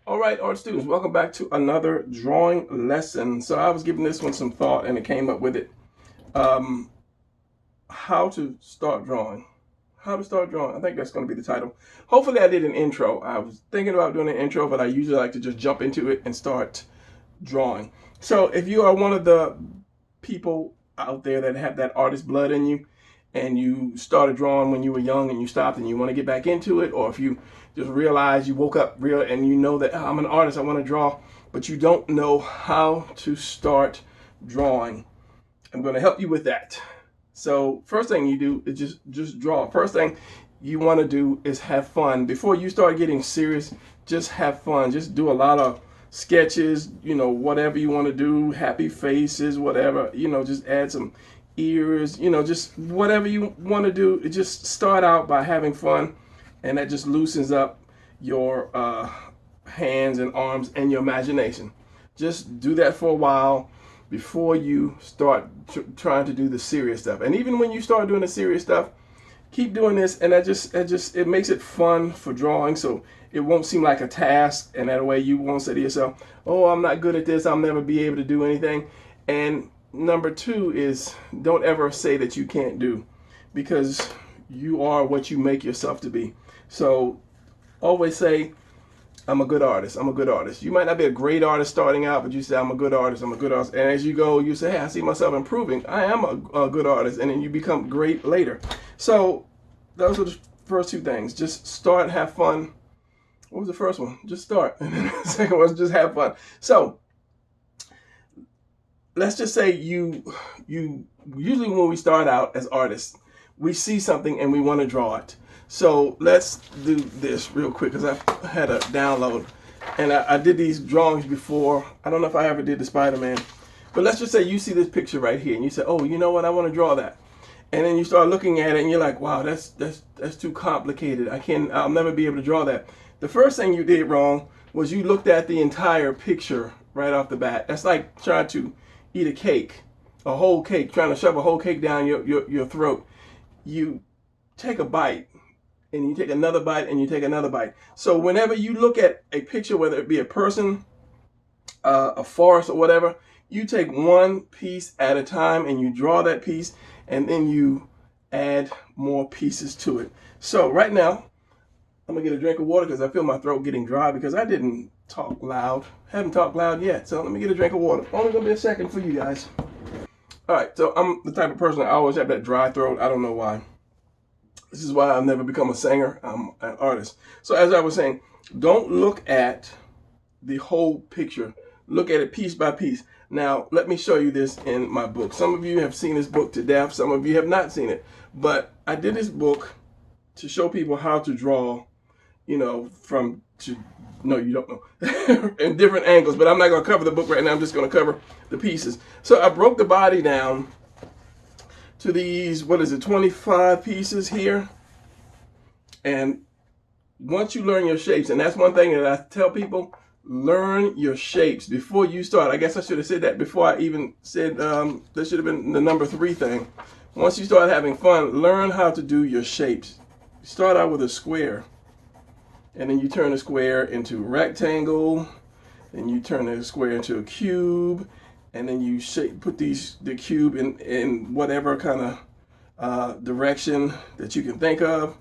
All right, art students, welcome back to another drawing lesson. So I was giving this one some thought and it came up with it. Um, how to start drawing. How to start drawing. I think that's going to be the title. Hopefully I did an intro. I was thinking about doing an intro, but I usually like to just jump into it and start drawing. So if you are one of the people out there that have that artist blood in you, and you started drawing when you were young and you stopped and you want to get back into it, or if you just realize you woke up real and you know that, "Oh, I'm an artist, I want to draw," but you don't know how to start drawing, I'm going to help you with that. So first thing you do is just draw. First thing you want to do is have fun. Before you start getting serious, just have fun. Just do a lot of sketches, whatever you want to do, happy faces, whatever, just add some ears, just whatever you want to do. Just start out by having fun, and that just loosens up your hands and arms and your imagination. Just do that for a while before you start trying to do the serious stuff. And even when you start doing the serious stuff, keep doing this, and it makes it fun for drawing, so it won't seem like a task, and that way you won't say to yourself, "Oh, I'm not good at this, I'll never be able to do anything." And number two is, don't ever say that you can't do, because you are what you make yourself to be. So always say, "I'm a good artist. I'm a good artist." You might not be a great artist starting out, but you say, "I'm a good artist. I'm a good artist." And as you go, you say, "Hey, I see myself improving. I am a good artist." And then you become great later. So those are the first two things. Just start, have fun. What was the first one? Just start. And then the second one was just have fun. So let's just say you usually when we start out as artists, we see something and we want to draw it. So let's do this real quick because I had a download and I did these drawings before. I don't know if I ever did the Spider-Man, but let's just say you see this picture right here and you say, "Oh, you know what? I want to draw that." And then you start looking at it and you're like, "Wow, that's too complicated. I'll never be able to draw that." The first thing you did wrong was you looked at the entire picture right off the bat. That's like trying to eat a cake, a whole cake, trying to shove a whole cake down your throat. You take a bite and you take another bite and you take another bite. So whenever you look at a picture, whether it be a person, a forest, or whatever, you take one piece at a time and you draw that piece, and then you add more pieces to it. So right now, I'm gonna get a drink of water because I feel my throat getting dry because I didn't talk loud. Haven't talked loud yet. So let me get a drink of water. Only gonna be a second for you guys. All right, so I'm the type of person that always have that dry throat. I don't know why. This is why I've never become a singer. I'm an artist. So as I was saying, don't look at the whole picture. Look at it piece by piece. Now, let me show you this in my book. Some of you have seen this book to death. Some of you have not seen it. But I did this book to show people how to draw, no, you don't know, in different angles. But I'm not going to cover the book right now. I'm just going to cover the pieces. So I broke the body down to these, 25 pieces here. And once you learn your shapes, and that's one thing that I tell people, learn your shapes before you start. I guess I should have said that before I even said that should have been the number 3 thing. Once you start having fun, learn how to do your shapes. Start out with a square, and then you turn the square into a rectangle, then you turn the square into a cube, and then you put the cube in whatever kind of direction that you can think of.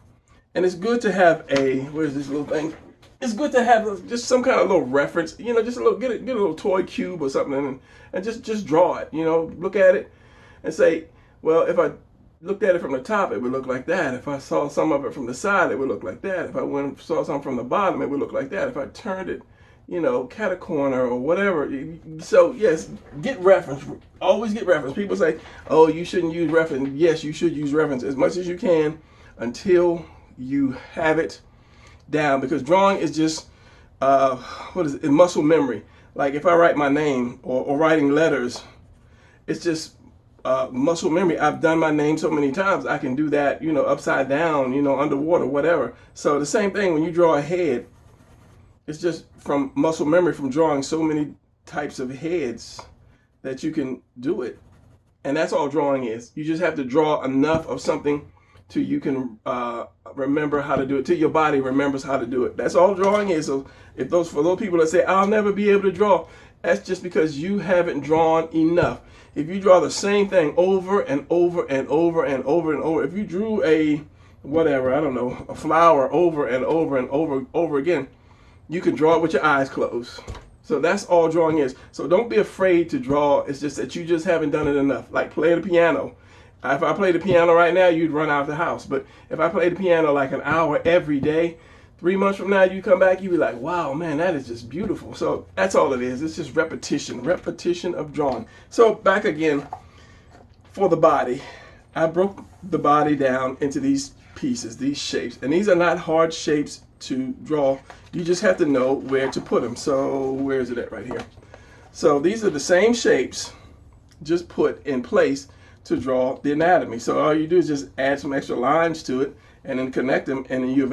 And it's good to have where's this little thing? It's good to have just some kind of little reference, just get a little toy cube or something, and just draw it, look at it and say, well, if I looked at it from the top, it would look like that. If I saw some of it from the side, it would look like that. If I saw some from the bottom, it would look like that. If I turned it, cat a corner or whatever. So yes, get reference. Always get reference. People say, "Oh, you shouldn't use reference." Yes, you should use reference as much as you can until you have it down, because drawing is just muscle memory. Like if I write my name or writing letters, it's just muscle memory. I've done my name so many times, I can do that, upside down, underwater, whatever. So the same thing when you draw a head, it's just from muscle memory from drawing so many types of heads that you can do it. And that's all drawing is. You just have to draw enough of something till you can remember how to do it, till your body remembers how to do it. That's all drawing is. So if for those people that say, I'll never be able to draw, that's just because you haven't drawn enough. If you draw the same thing over and over and over and over and over, if you drew a whatever, I don't know, a flower over and over and over again, you can draw it with your eyes closed. So that's all drawing is. So don't be afraid to draw. It's just that you just haven't done it enough. Like playing the piano. If I played the piano right now, you'd run out of the house. But if I played the piano like an hour every day, 3 months from now, you come back, you'd be like, wow, man, that is just beautiful. So that's all it is. It's just repetition of drawing. So back again, for the body, I broke the body down into these pieces, these shapes. And these are not hard shapes to draw. You just have to know where to put them. So where is it at? Right here. So these are the same shapes, just put in place to draw the anatomy. So all you do is just add some extra lines to it and then connect them, and then you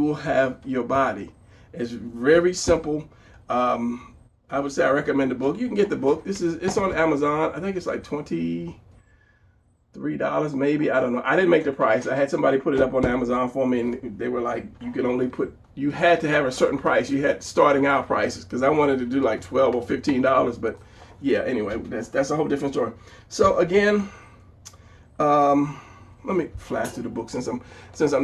will have your body. It's very simple. I would say I recommend the book. You can get the book. It's on Amazon. I think it's like $23 maybe. I don't know. I didn't make the price. I had somebody put it up on Amazon for me, and they were like, you had to have a certain price. You had starting out prices, because I wanted to do like $12 or $15, but yeah, anyway, that's a whole different story. So again, let me flash through the book since I'm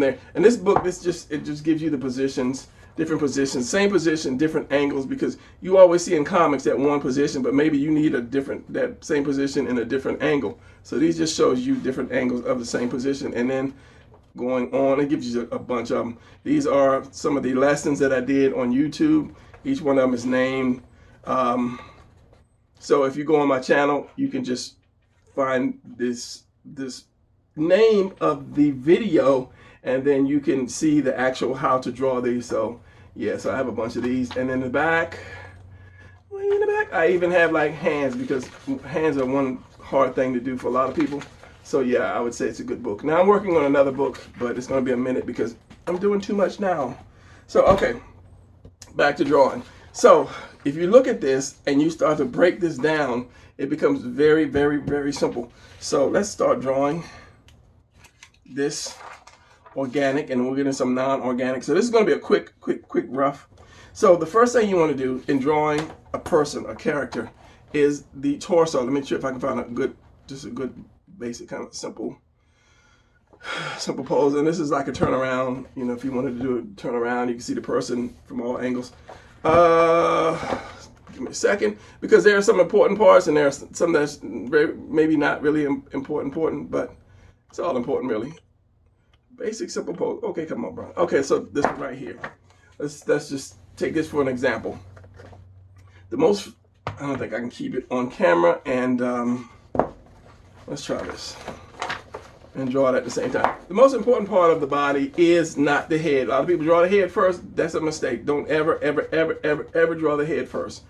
there. And this book, it just gives you the positions, different positions, same position, different angles, because you always see in comics that one position, but maybe you need that same position in a different angle. So these just shows you different angles of the same position, and then going on, it gives you a bunch of them. These are some of the lessons that I did on YouTube. Each one of them is named. So if you go on my channel, you can just find this name of the video, and then you can see the actual how to draw these. So yeah, so I have a bunch of these. And in the back, I even have like hands, because hands are one hard thing to do for a lot of people. So yeah, I would say it's a good book. Now I'm working on another book, but it's going to be a minute because I'm doing too much now. So okay, back to drawing. So if you look at this and you start to break this down, it becomes very, very, very simple. So let's start drawing this organic, and we'll get into some non-organic. So this is going to be a quick rough. So the first thing you want to do in drawing a person, a character, is the torso. Let me see if I can find a good basic kind of simple pose. And this is like a turnaround. You know, if you wanted to do a turnaround, you can see the person from all angles. Give me a second, because there are some important parts, and there are some that's maybe not really important, but it's all important really. Basic simple pose. Okay, come on, bro. Okay, so this one right here. Let's just take this for an example. I don't think I can keep it on camera, and let's try this and draw it at the same time. The most important part of the body is not the head. A lot of people draw the head first. That's a mistake. Don't ever draw the head first,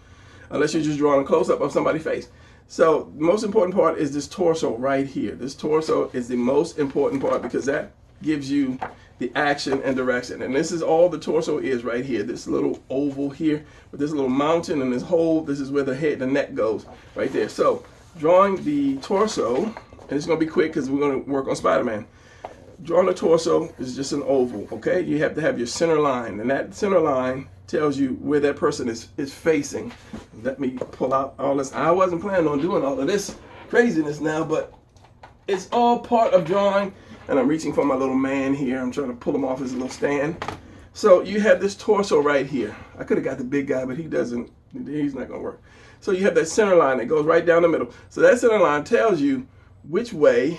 unless you're just drawing a close-up of somebody's face. So the most important part is this torso right here. This torso is the most important part, because that gives you the action and direction. And this is all the torso is right here. This little oval here with this little mountain and this hole. This is where the neck goes right there. So drawing the torso, and it's going to be quick because we're going to work on Spider-Man. Drawing the torso is just an oval, okay? You have to have your center line, and that center line tells you where that person is facing. Let me pull out all this. I wasn't planning on doing all of this craziness now, but it's all part of drawing. And I'm reaching for my little man here. I'm trying to pull him off his little stand. So you have this torso right here. I could have got the big guy, but he's not going to work. So you have that center line that goes right down the middle. So that center line tells you which way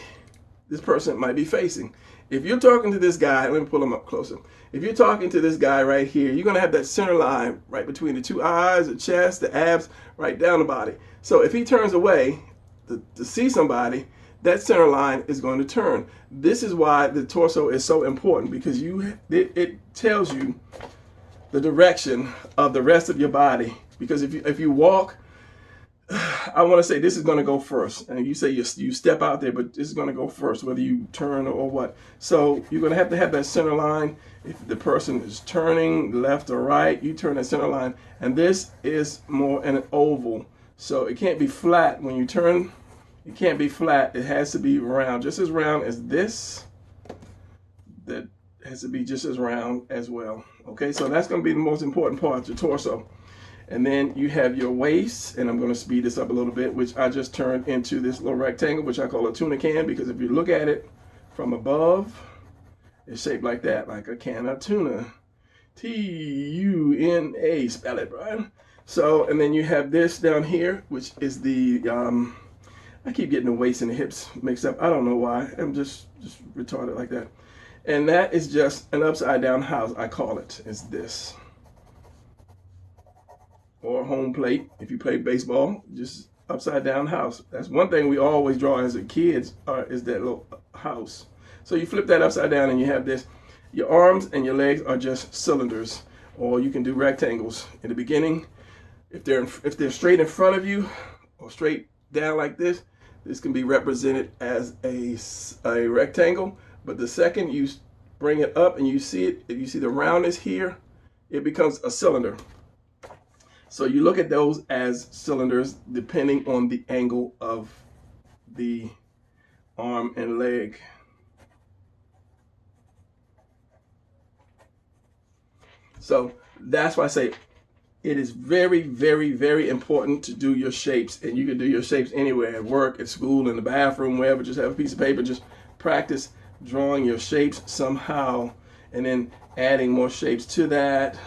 this person might be facing. If you're talking to this guy, let me pull him up closer. If you're talking to this guy right here, you're going to have that center line right between the two eyes, the chest, the abs, right down the body. So if he turns away to see somebody, that center line is going to turn. This is why the torso is so important, because it tells you the direction of the rest of your body. Because if you walk, I want to say this is going to go first, and you say you step out there, but this is going to go first, whether you turn or what. So you're going to have that center line. If the person is turning left or right, you turn that center line, and this is more an oval, so it can't be flat when you turn. It can't be flat. It has to be round, just as round as this. that has to be just as round as well. Okay, so that's going to be the most important part, your torso. And then you have your waist, and I'm going to speed this up a little bit, which I just turned into this little rectangle, which I call a tuna can, because if you look at it from above, it's shaped like that, like a can of tuna. T-U-N-A, spell it, Brian. So, and then you have this down here, which is the, I keep getting the waist and the hips mixed up. I don't know why. I'm just retarded like that. And that is just an upside down house, I call it, is this. Or home plate, if you play baseball, just upside down house. That's one thing we always draw as a kids, is that little house. So you flip that upside down and you have this. Your arms and your legs are just cylinders, or you can do rectangles. In the beginning, if they're straight in front of you or straight down like this, this can be represented as a rectangle. But the second you bring it up and you see it, if you see the roundness here, it becomes a cylinder. So you look at those as cylinders depending on the angle of the arm and leg. So that's why I say it is very, very, very important to do your shapes. And you can do your shapes anywhere, at work, at school, in the bathroom, wherever. Just have a piece of paper, just practice drawing your shapes somehow, and then adding more shapes to that,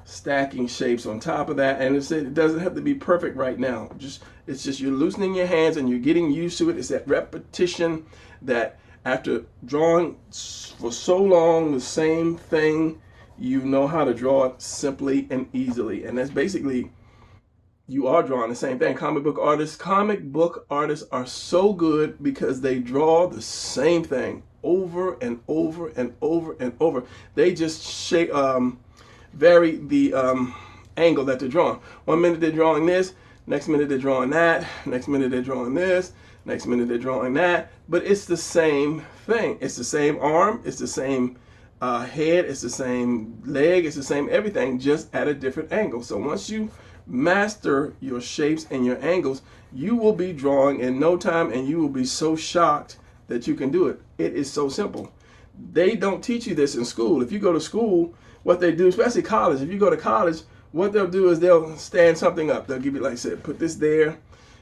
stacking shapes on top of that. And it doesn't have to be perfect right now. It's just you're loosening your hands and you're getting used to it. It's that repetition that after drawing for so long the same thing, you know how to draw it simply and easily. And that's basically, you are drawing the same thing. Comic book artists are so good because they draw the same thing over and over and over and over. They just vary the angle that they're drawing. 1 minute they're drawing this, next minute they're drawing that, next minute they're drawing this, next minute they're drawing that. But it's the same thing. It's the same arm, it's the same head, it's the same leg, it's the same everything, just at a different angle. So once you master your shapes and your angles, you will be drawing in no time, and you will be so shocked that you can do it. It is so simple. They don't teach you this in school. If you go to school, what they do, especially college, if you go to college, what they'll do is they'll stand something up. They'll give you, like I said, put this there,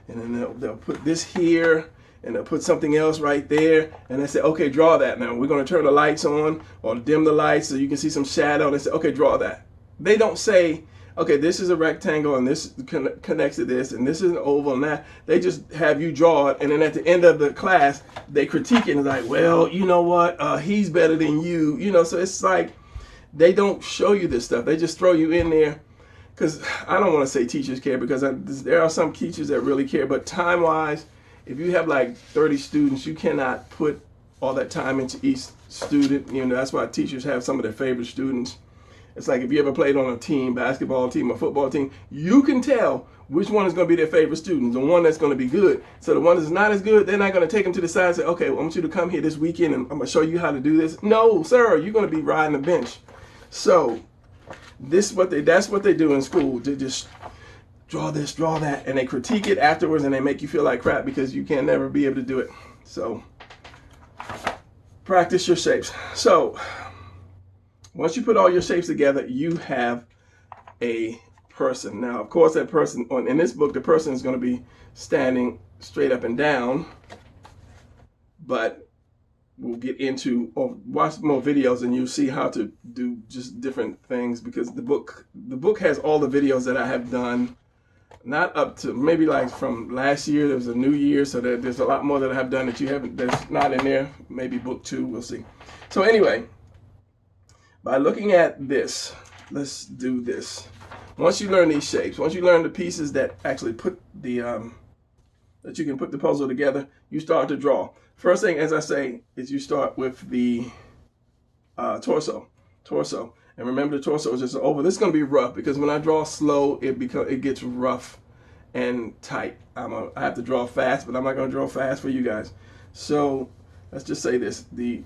and then they'll put this here, and they'll put something else right there, and they say, okay, draw that now. We're going to turn the lights on or dim the lights so you can see some shadow. And they say, okay, draw that. They don't say, okay, this is a rectangle and this connects to this, and this is an oval and that. They just have you draw it, and then at the end of the class, they critique it and like, well, you know what, he's better than you. You know, so it's like they don't show you this stuff. They just throw you in there. Because I don't want to say teachers care, because there are some teachers that really care, but time-wise, if you have like 30 students, you cannot put all that time into each student. You know, that's why teachers have some of their favorite students. It's like if you ever played on a team, basketball team or football team, you can tell which one is going to be their favorite student, the one that's going to be good. So the one that's not as good, they're not going to take them to the side and say, okay, well, I want you to come here this weekend and I'm going to show you how to do this. No, sir, you're going to be riding the bench. So that's what they do in school. They just draw this, draw that, and they critique it afterwards, and they make you feel like crap because you can never be able to do it. So practice your shapes. So once you put all your shapes together, you have a person. Now, of course, that person, in this book, the person is going to be standing straight up and down, but we'll get into, or watch more videos and you'll see how to do just different things, because the book has all the videos that I have done, not up to maybe like from last year. There was a new year, so there's a lot more that I have done that you haven't, that's not in there. Maybe book 2, we'll see. So anyway, by looking at this, let's do this. Once you learn these shapes, once you learn the pieces that actually put the that you can put the puzzle together, you start to draw. First thing, as I say, is you start with the torso. And remember, the torso is just an oval. This is going to be rough because when I draw slow, it gets rough and tight. I have to draw fast, but I'm not going to draw fast for you guys. So let's just say this. The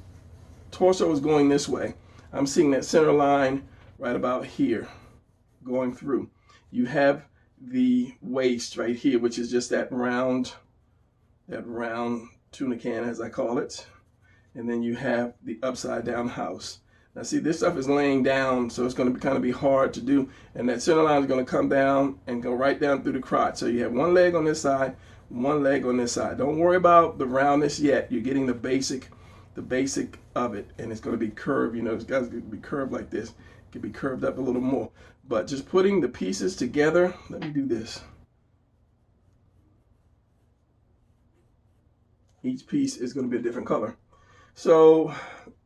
torso is going this way. I'm seeing that center line right about here going through. You have the waist right here, which is just that round tuna can, as I call it. and then you have the upside down house. Now see, this stuff is laying down, so it's going to kind of be hard to do. And that center line is going to come down and go right down through the crotch. So you have one leg on this side, one leg on this side. Don't worry about the roundness yet. You're getting the basic of it, and it's going to be curved. You know, it's got to be curved like this. It can be curved up a little more. But just putting the pieces together, let me do this. Each piece is going to be a different color. So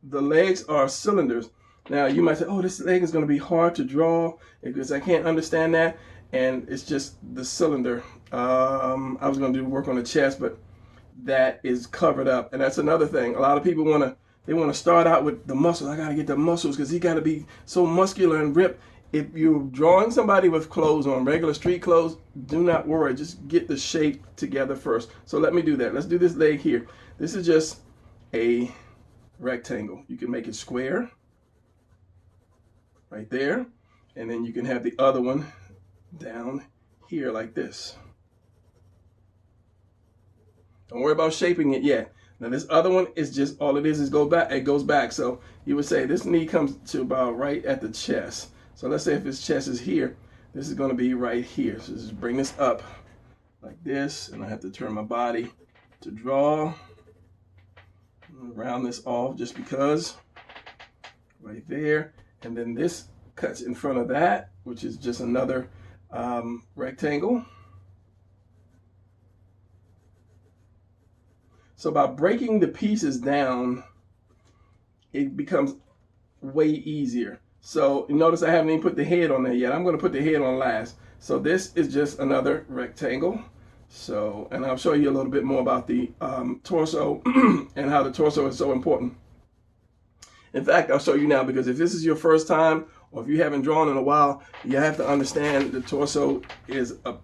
the legs are cylinders. Now you might say, oh, this leg is going to be hard to draw because I can't understand that. And it's just the cylinder. I was going to do work on the chest, but that is covered up. And that's another thing. A lot of people want to start out with the muscles. I got to get the muscles because he got to be so muscular and ripped. If you're drawing somebody with clothes on, regular street clothes, do not worry. Just get the shape together first. So let me do that. Let's do this leg here. This is just a rectangle. You can make it square right there, and then you can have the other one down here like this. Don't worry about shaping it yet. Now this other one is just, all it is go back. It goes back. So you would say this knee comes to about right at the chest. So let's say if his chest is here, this is going to be right here. So just bring this up like this, and I have to turn my body to draw. Round this off just because, right there. And then this cuts in front of that, which is just another rectangle. So by breaking the pieces down, it becomes way easier. So you notice I haven't even put the head on there yet. I'm going to put the head on last. So this is just another rectangle. So, and I'll show you a little bit more about the torso and how the torso is so important. In fact, I'll show you now, because if this is your first time or if you haven't drawn in a while, you have to understand the torso is a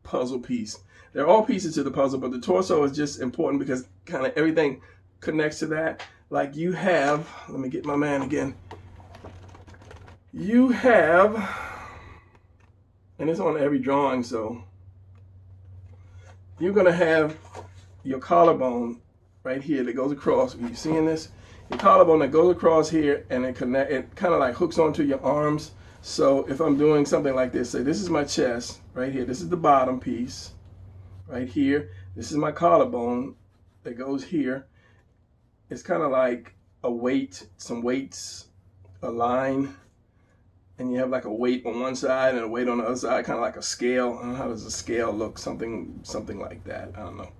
puzzle piece. They're all pieces to the puzzle, but the torso is just important because kind of everything connects to that. Like you have, let me get my man again. You have, and it's on every drawing, so you're going to have your collarbone right here that goes across. Are you seeing this? Your collarbone that goes across here, and it kind of like hooks onto your arms. So if I'm doing something like this, say this is my chest right here. This is the bottom piece right here. This is my collarbone that goes here. It's kind of like a weight, some weights, a line. And you have like a weight on one side and a weight on the other side, kind of like a scale. I don't know, how does a scale look? Something like that. I don't know.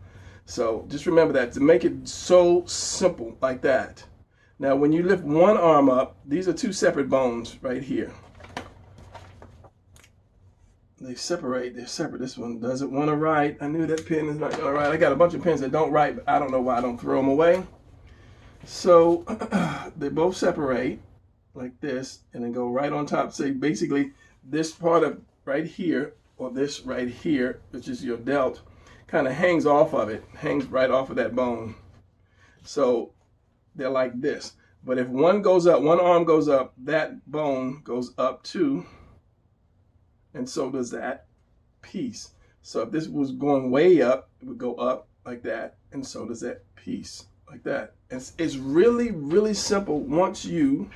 So just remember that, to make it so simple like that. Now, when you lift one arm up, these are two separate bones right here. They separate. They're separate. This one doesn't want to write. I knew that pen is not going to write. I got a bunch of pens that don't write, but I don't know why I don't throw them away. So they both separate like this, and then go right on top. Say basically this part of right here, or this right here, which is your delt, kind of hangs off of it, hangs right off of that bone. So they're like this. But if one goes up, one arm goes up, that bone goes up too, and so does that piece. So if this was going way up, it would go up like that, and so does that piece like that. It's really, really simple once you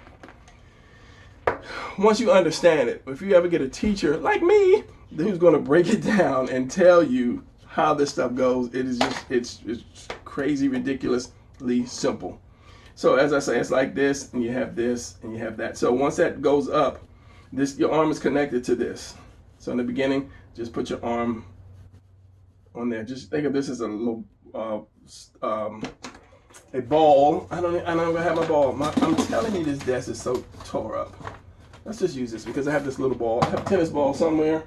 understand it. If you ever get a teacher like me who's going to break it down and tell you how this stuff goes, it is just, it's crazy, ridiculously simple. So as I say, it's like this, and you have this, and you have that. So once that goes up, your arm is connected to this. So in the beginning, just put your arm on there. Just think of this as a little a ball. I don't even have my ball. I'm telling you, this desk is so tore up. Let's just use this because I have this little ball. I have a tennis ball somewhere,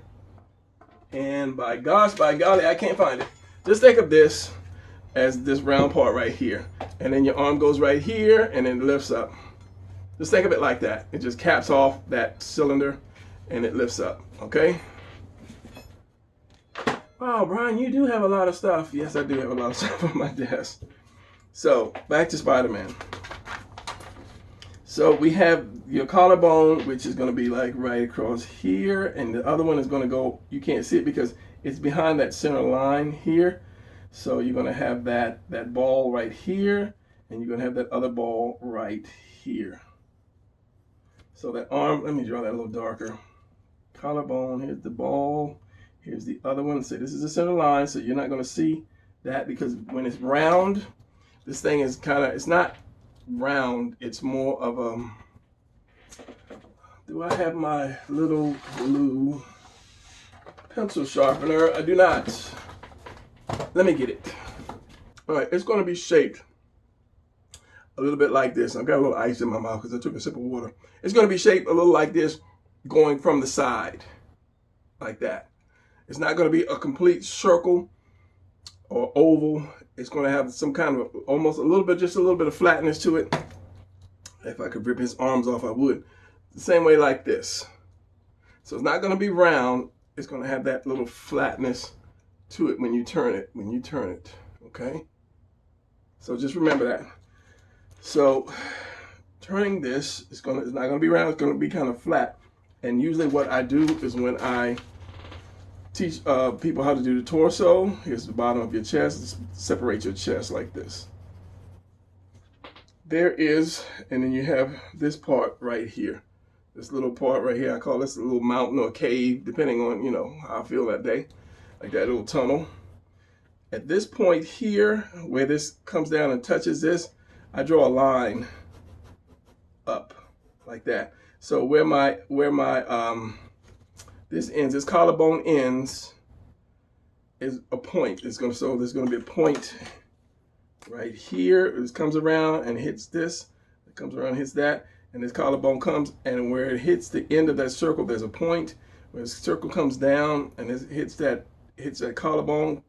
and by gosh, by golly, I can't find it. Just think of this as this round part right here, and then your arm goes right here, and then lifts up. Just think of it like that. It just caps off that cylinder, and it lifts up. Okay. Wow, Brian, you do have a lot of stuff. Yes, I do have a lot of stuff on my desk. So back to Spider-Man. So we have your collarbone, which is going to be like right across here, and the other one is going to go, you can't see it because it's behind that center line here. So you're going to have that ball right here, and you're gonna have that other ball right here. So that arm, let me draw that a little darker. Collarbone, here's the ball, here's the other one. So this is the center line, so you're not gonna see that because when it's round, this thing is kind of, it's not round, it's more of a, do I have my little blue pencil sharpener? I do not. Let me get it. All right, it's gonna be shaped a little bit like this. I've got a little ice in my mouth because I took a sip of water. It's gonna be shaped a little like this, going from the side, like that. It's not gonna be a complete circle or oval. It's gonna have some kind of almost a little bit, just a little bit of flatness to it. If I could rip his arms off, I would. The same way like this. So it's not gonna be round. It's gonna have that little flatness to it when you turn it, okay? So just remember that. So turning this, it's not gonna be round, it's gonna be kind of flat. And usually what I do is when I teach people how to do the torso, here's the bottom of your chest, separate your chest like this. There is, and then you have this part right here. This little part right here, I call this a little mountain or cave, depending on, you know, how I feel that day. Like that little tunnel. At this point here, where this comes down and touches this, I draw a line up like that. So where my this ends, this collarbone ends, is a point. So there's gonna be a point right here. This comes around and hits this. It comes around and hits that. And this collarbone comes, and where it hits the end of that circle, there's a point. Where the circle comes down and it hits that collarbone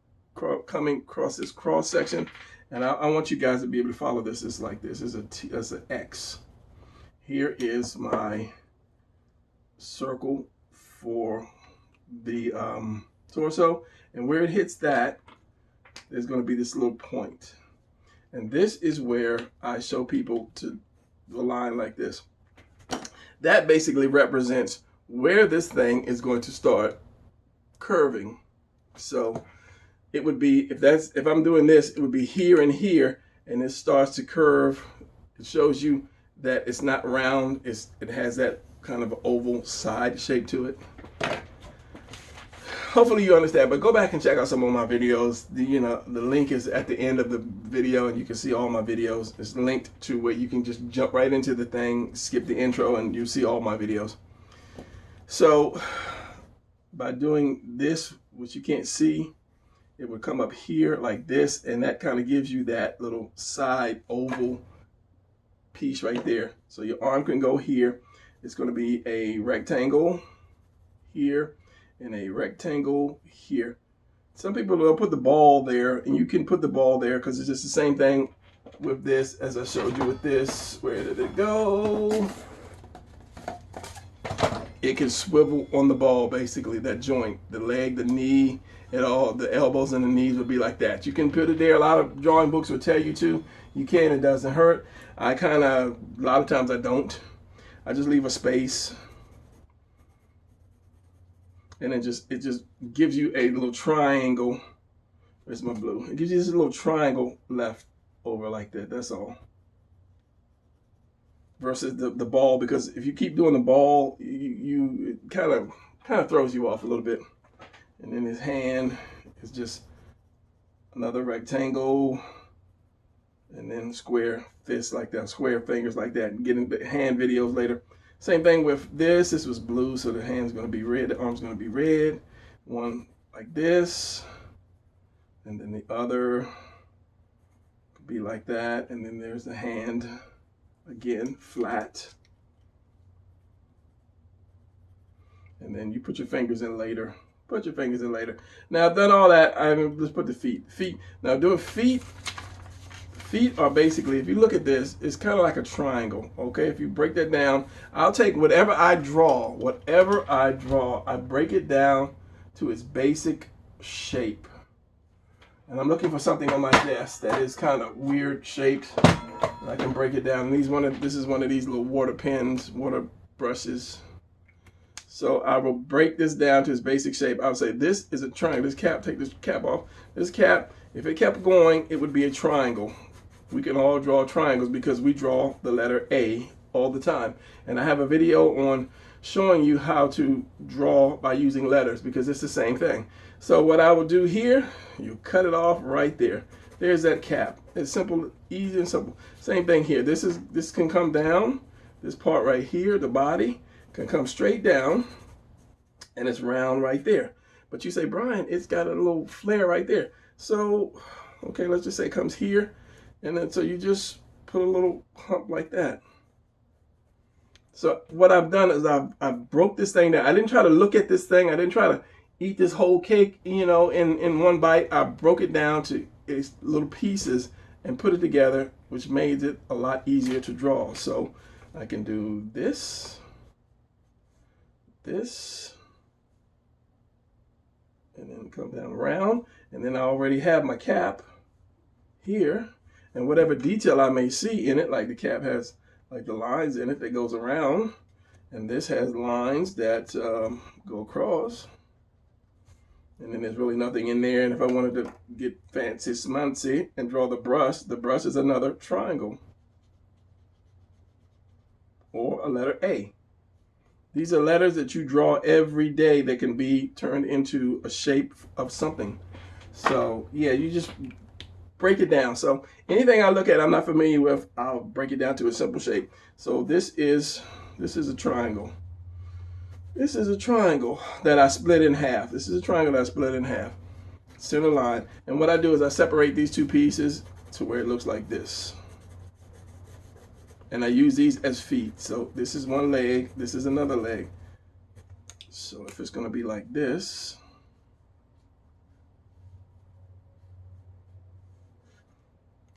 coming across this cross section. And I want you guys to be able to follow this. It's like this. It's an X. Here is my circle for the torso, and where it hits that, there's going to be this little point. And this is where I show people to a line like this. That basically represents where this thing is going to start curving. So it would be, if I'm doing this, it would be here and here, and it starts to curve. It shows you that it's not round, it has that kind of oval side shape to it. Hopefully you understand, but go back and check out some of my videos. The link is at the end of the video, and you can see all my videos. It's linked to where you can just jump right into the thing, skip the intro, and you see all my videos. So by doing this, which you can't see, it would come up here like this, and that kind of gives you that little side oval piece right there. So your arm can go here. It's going to be a rectangle here and a rectangle here. Some people will put the ball there, and you can put the ball there because it's just the same thing with this as I showed you with this. Where did it go? It can swivel on the ball, basically, that joint, the leg, the knee, and all the elbows and the knees would be like that. You can put it there. A lot of drawing books will tell you to. You can, it doesn't hurt. A lot of times I don't. I just leave a space. And it just gives you a little triangle. Where's my blue? It gives you this little triangle left over like that. That's all. Versus the ball, because if you keep doing the ball, it kind of throws you off a little bit. And then his hand is just another rectangle, and then square fists like that, square fingers like that. Getting the hand videos later. Same thing with this. This was blue, so the hand's going to be red, the arm's going to be red. One like this, and then the other could be like that, and then there's the hand. Again, flat. And then you put your fingers in later. Put your fingers in later. Now I've done all that. Let's put the feet. Now doing feet are basically, if you look at this, it's kind of like a triangle. Okay, if you break that down, I'll take whatever I draw, I break it down to its basic shape. And I'm looking for something on my desk that is kind of weird shaped. I can break it down. This is one of these little water pens, water brushes. So I will break this down to its basic shape. I'll say this is a triangle. This cap, take this cap off. This cap, if it kept going, it would be a triangle. we can all draw triangles because we draw the letter A all the time. And I have a video on showing you how to draw by using letters because it's the same thing. So what I will do here, you cut it off right there. There's that cap. It's simple, easy and simple. Same thing here. This can come down. This part right here, the body, can come straight down, and it's round right there. But you say, Brian, it's got a little flare right there. So, okay, let's just say it comes here, and then so you just put a little hump like that. So what I've done is I've broke this thing down. I didn't try to look at this thing. I didn't try to eat this whole cake, you know, in one bite. I broke it down to its little pieces and put it together, which made it a lot easier to draw. So I can do this, this, and then come down around, and then I already have my cap here, and whatever detail I may see in it, like the cap has like the lines in it that goes around, and this has lines that go across, and then there's really nothing in there. And if I wanted to get fancy smancy and draw the brush is another triangle or a letter A. These are letters that you draw every day that can be turned into a shape of something. So yeah, you just break it down. So anything I look at I'm not familiar with, I'll break it down to a simple shape. So this is a triangle. This is a triangle that I split in half. This is a triangle that I split in half. Center line. And what I do is I separate these two pieces to where it looks like this. And I use these as feet. So this is one leg, this is another leg. So if it's going to be like this,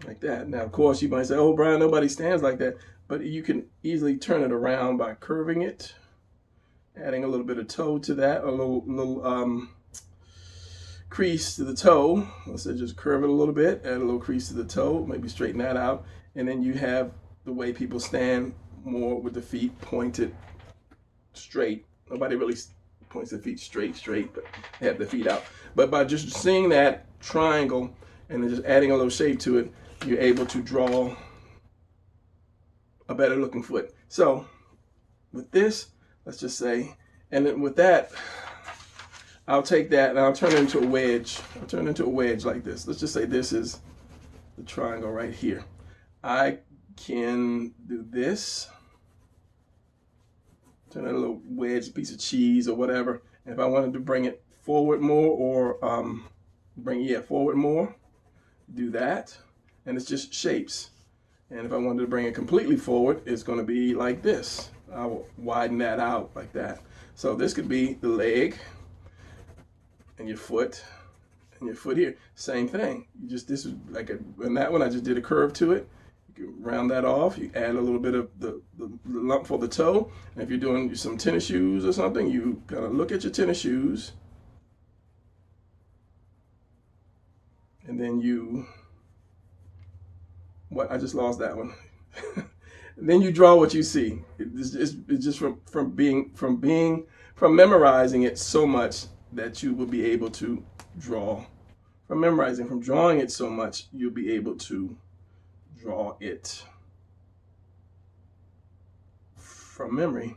like that. Now, of course, you might say, oh, Brian, nobody stands like that. But you can easily turn it around by curving it, adding a little bit of toe to that, a little crease to the toe. Let's say just curve it a little bit, add a little crease to the toe, maybe straighten that out. And then you have the way people stand more with the feet pointed straight. Nobody really points their feet straight, but they have the feet out. But by just seeing that triangle and then just adding a little shape to it, you're able to draw a better looking foot. So with this, let's just say, and then with that, I'll take that and I'll turn it into a wedge. I'll turn it into a wedge like this. Let's just say this is the triangle right here. I can do this, turn it a little wedge, piece of cheese or whatever. And if I wanted to bring it forward more or bring it forward more, do that. And it's just shapes. And if I wanted to bring it completely forward, it's going to be like this. I will widen that out like that. So this could be the leg and your foot here. Same thing. You just, this is like in that one I just did a curve to it. You can round that off. You add a little bit of the lump for the toe. And if you're doing some tennis shoes or something, you kind of look at your tennis shoes. And then you, what, I just lost that one. Then you draw what you see. It's just from memorizing it so much that you will be able to draw. From drawing it so much, you'll be able to draw it from memory.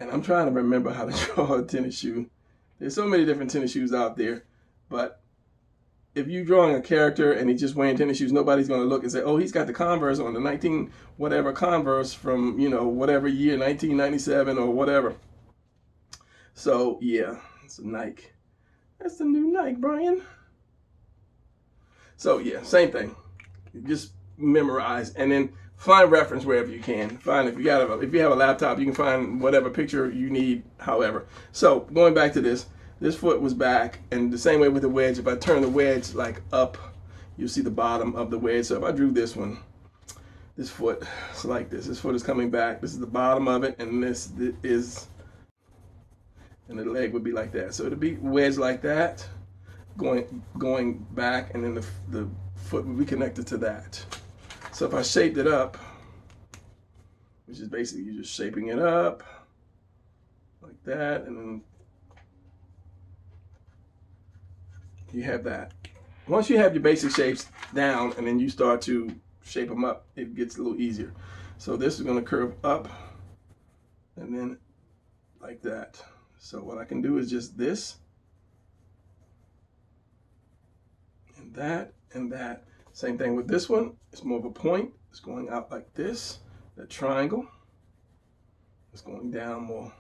And I'm trying to remember how to draw a tennis shoe. There's so many different tennis shoes out there, but if you're drawing a character and he's just wearing tennis shoes, nobody's going to look and say, oh, he's got the Converse on, the 19 whatever Converse from, you know, whatever year, 1997 or whatever. So yeah, it's a Nike. That's the new Nike, Brian. So yeah, same thing. Just memorize and then find reference wherever you can. Find if you have a laptop, you can find whatever picture you need, however. So going back to this foot was back, and the same way with the wedge, if I turn the wedge like up, you'll see the bottom of the wedge. So if I drew this one, this foot, it's like this. This foot is coming back. This is the bottom of it, and this is, and the leg would be like that. So it'll be wedged like that, going back, and then the foot would be connected to that. So if I shaped it up, which is basically just shaping it up like that, and then you have that. once you have your basic shapes down and then you start to shape them up, it gets a little easier. So this is going to curve up and then like that. So what I can do is just this and that and that. Same thing with this one. It's more of a point. It's going out like this. That triangle. It's going down more.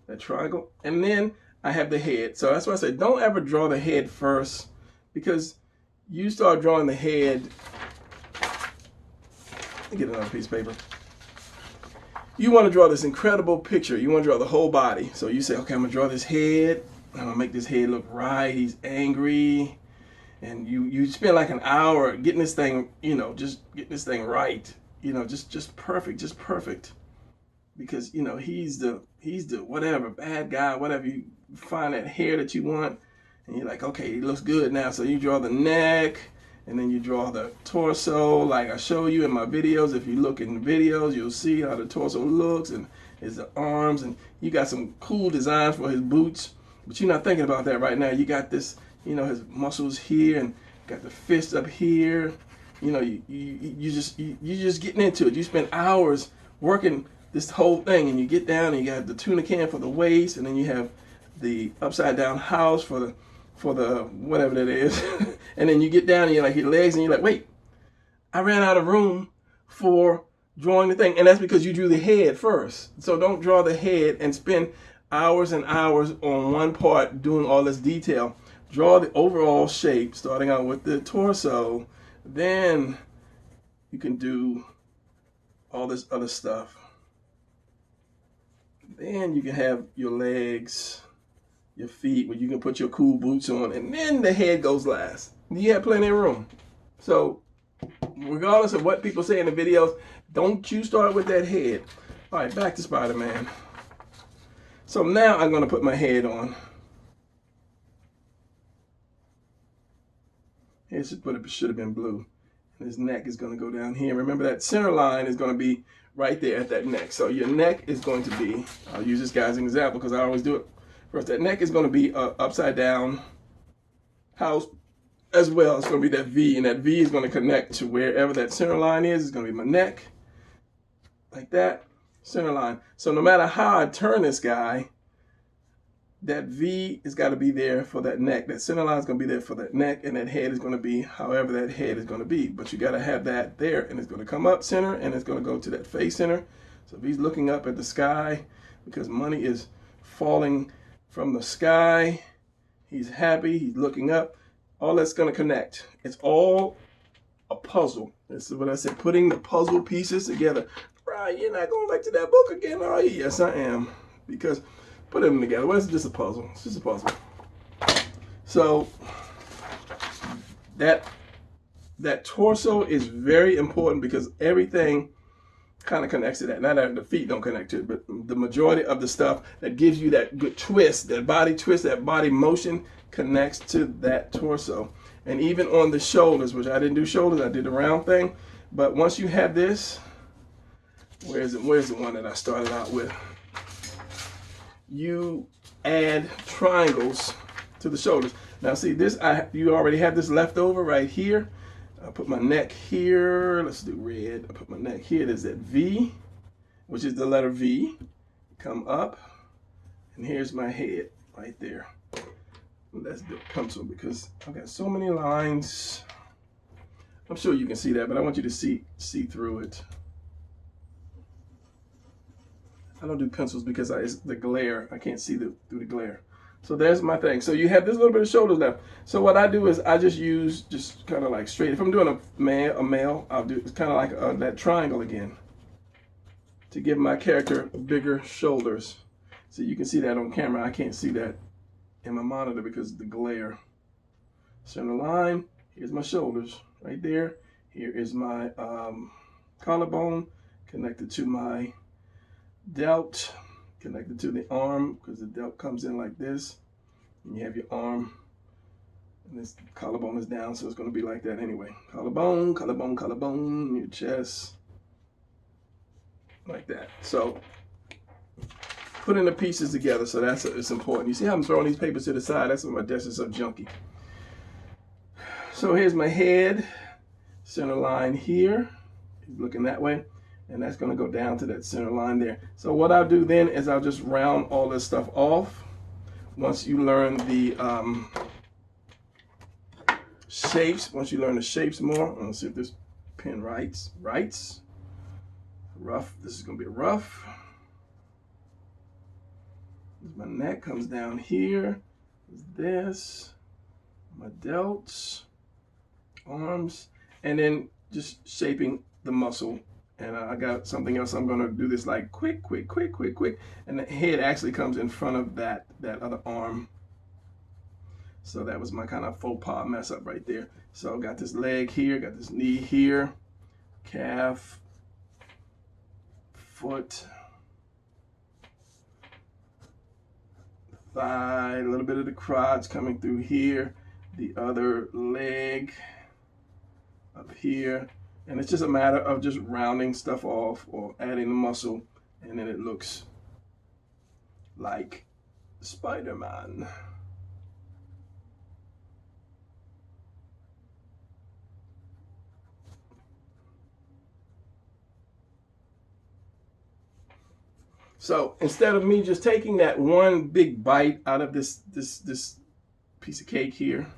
That triangle. And then I have the head. So that's why I say don't ever draw the head first, because you start drawing the head. Let me get another piece of paper. You want to draw this incredible picture. You want to draw the whole body. So you say, okay, I'm going to draw this head. I'm going to make this head look right. He's angry. And you spend like an hour getting this thing, you know, just getting this thing right. You know, just perfect, just perfect. Because, you know, he's the whatever, bad guy, whatever. You find that hair that you want. And you're like, okay, he looks good now. So you draw the neck. And then you draw the torso, like I show you in my videos. If you look in the videos, you'll see how the torso looks and his arms. And you got some cool designs for his boots. But you're not thinking about that right now. You got this, you know, his muscles here and got the fist up here. You know, you just getting into it. You spend hours working this whole thing, and you get down and you got the tuna can for the waist, and then you have the upside down house for the whatever that is. And then you get down and you're like your legs and you're like, wait, I ran out of room for drawing the thing. And that's because you drew the head first. So don't draw the head and spend hours and hours on one part doing all this detail. Draw the overall shape, starting out with the torso. Then you can do all this other stuff. Then you can have your legs, your feet, where you can put your cool boots on, and then the head goes last. You have plenty of room. So regardless of what people say in the videos, don't you start with that head. All right, back to Spider-Man. So now I'm going to put my head on. It should have been blue. And his neck is going to go down here. Remember that center line is going to be right there at that neck. So your neck is going to be, I'll use this guy as an example because I always do it first. That neck is going to be upside down house as well. It's going to be that V, and that V is going to connect to wherever that center line is. It's going to be my neck, like that, center line. So no matter how I turn this guy, that V has got to be there for that neck. That center line is going to be there for that neck, and that head is going to be however that head is going to be. But you got to have that there, and it's going to come up center, and it's going to go to that face center. So if he's looking up at the sky because money is falling from the sky, he's happy, he's looking up. All that's going to connect. It's all a puzzle. This is what I said, putting the puzzle pieces together. Right, you're not going back to that book again, are you? Yes, I am. Because put them together. Well, it's just a puzzle. It's just a puzzle. So that torso is very important because everything kind of connects to that. Not that the feet don't connect to it, but the majority of the stuff that gives you that good twist, that body twist, that body motion connects to that torso. And even on the shoulders, which I didn't do shoulders, I did the round thing. But once you have this, where's the one that I started out with? You add triangles to the shoulders. Now see this, you already have this left over right here. I'll put my neck here. Let's do red. I'll put my neck here. There's that V, which is the letter V. Come up, and here's my head right there. Let's do a pencil because I've got so many lines. I'm sure you can see that, but I want you to see through it. I don't do pencils because it's the glare. I can't see through the glare. So there's my thing. So you have this little bit of shoulders left. So what I do is I just use kind of like straight. If I'm doing a male, I'll do it's kind of like that triangle again to give my character bigger shoulders. So you can see that on camera. I can't see that in my monitor because of the glare. Center line. Here's my shoulders right there. Here is my collarbone connected to my delt, connected to the arm because the delt comes in like this, and you have your arm, and this collarbone is down, so it's going to be like that anyway. Collarbone, collarbone, collarbone, your chest, like that. So putting the pieces together, so it's important. You see how I'm throwing these papers to the side? That's why my desk is so junky. So here's my head, center line here, looking that way, and that's going to go down to that center line there. So what I'll do then is I'll just round all this stuff off. Once you learn the shapes, once you learn the shapes more, let's see if this pen writes. Rough, this is going to be rough. My neck comes down here. This, my delts, arms, and then just shaping the muscle. And I got something else. I'm going to do this like quick. And the head actually comes in front of that other arm. So that was my kind of faux pas mess up right there. So I got this leg here, got this knee here, calf, foot, thigh, a little bit of the crotch coming through here, the other leg up here. And it's just a matter of just rounding stuff off or adding the muscle, and then it looks like Spider-Man. So instead of me just taking that one big bite out of this piece of cake here,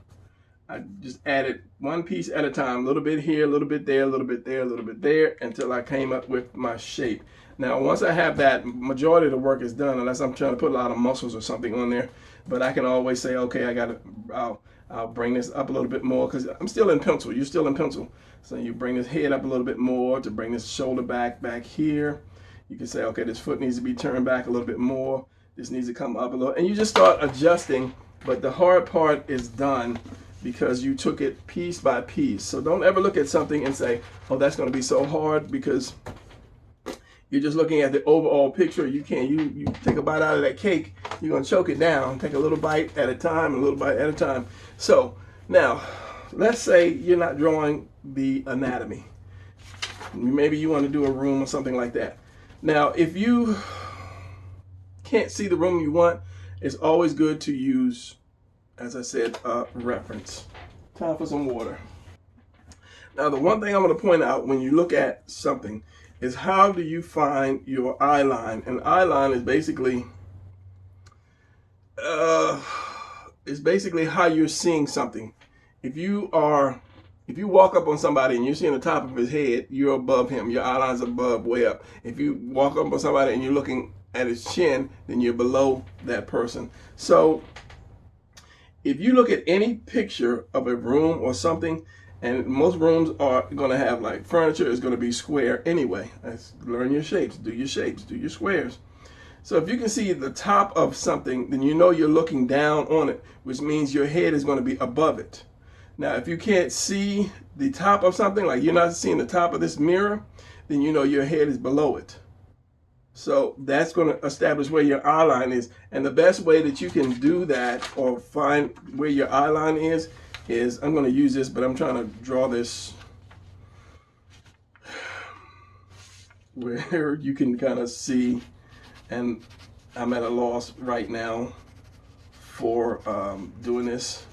I just added one piece at a time, a little bit here, a little bit there, a little bit there, a little bit there, until I came up with my shape. Now, once I have that, majority of the work is done, unless I'm trying to put a lot of muscles or something on there. But I can always say, okay, I'll bring this up a little bit more, because I'm still in pencil. You're still in pencil. So you bring this head up a little bit more to bring this shoulder back here. You can say, okay, this foot needs to be turned back a little bit more. This needs to come up a little. And you just start adjusting, but the hard part is done because you took it piece by piece. So don't ever look at something and say, oh, that's going to be so hard, because you're just looking at the overall picture. You can't, you take a bite out of that cake, you're going to choke it down. Take a little bite at a time, a little bite at a time. So now, let's say you're not drawing the anatomy. Maybe you want to do a room or something like that. Now, if you can't see the room you want, it's always good to use, as I said, reference. Time for some water. Now, the one thing I'm going to point out when you look at something is, how do you find your eye line? And eye line is basically how you're seeing something. If you walk up on somebody and you're seeing the top of his head, you're above him. Your eye line's above, way up. If you walk up on somebody and you're looking at his chin, then you're below that person. So if you look at any picture of a room or something, and most rooms are going to have, like, furniture is going to be square anyway. Learn your shapes, do your squares. So if you can see the top of something, then you know you're looking down on it, which means your head is going to be above it. Now, if you can't see the top of something, like you're not seeing the top of this mirror, then you know your head is below it. So that's going to establish where your eye line is. And the best way that you can do that, or find where your eye line is I'm going to use this, but I'm trying to draw this where you can kind of see, and I'm at a loss right now for doing this,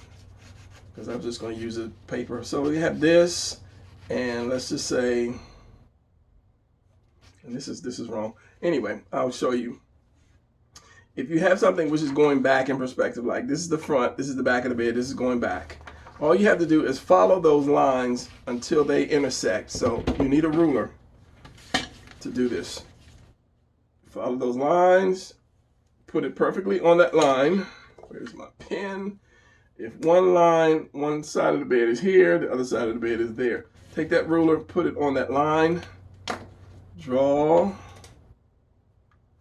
because I'm just going to use a paper. So we have this, and let's just say, and this is wrong. Anyway, I'll show you. If you have something which is going back in perspective, like this is the front, this is the back of the bed, this is going back. All you have to do is follow those lines until they intersect. So you need a ruler to do this. Follow those lines, put it perfectly on that line. Where's my pen? If one side of the bed is here, the other side of the bed is there. Take that ruler, put it on that line, draw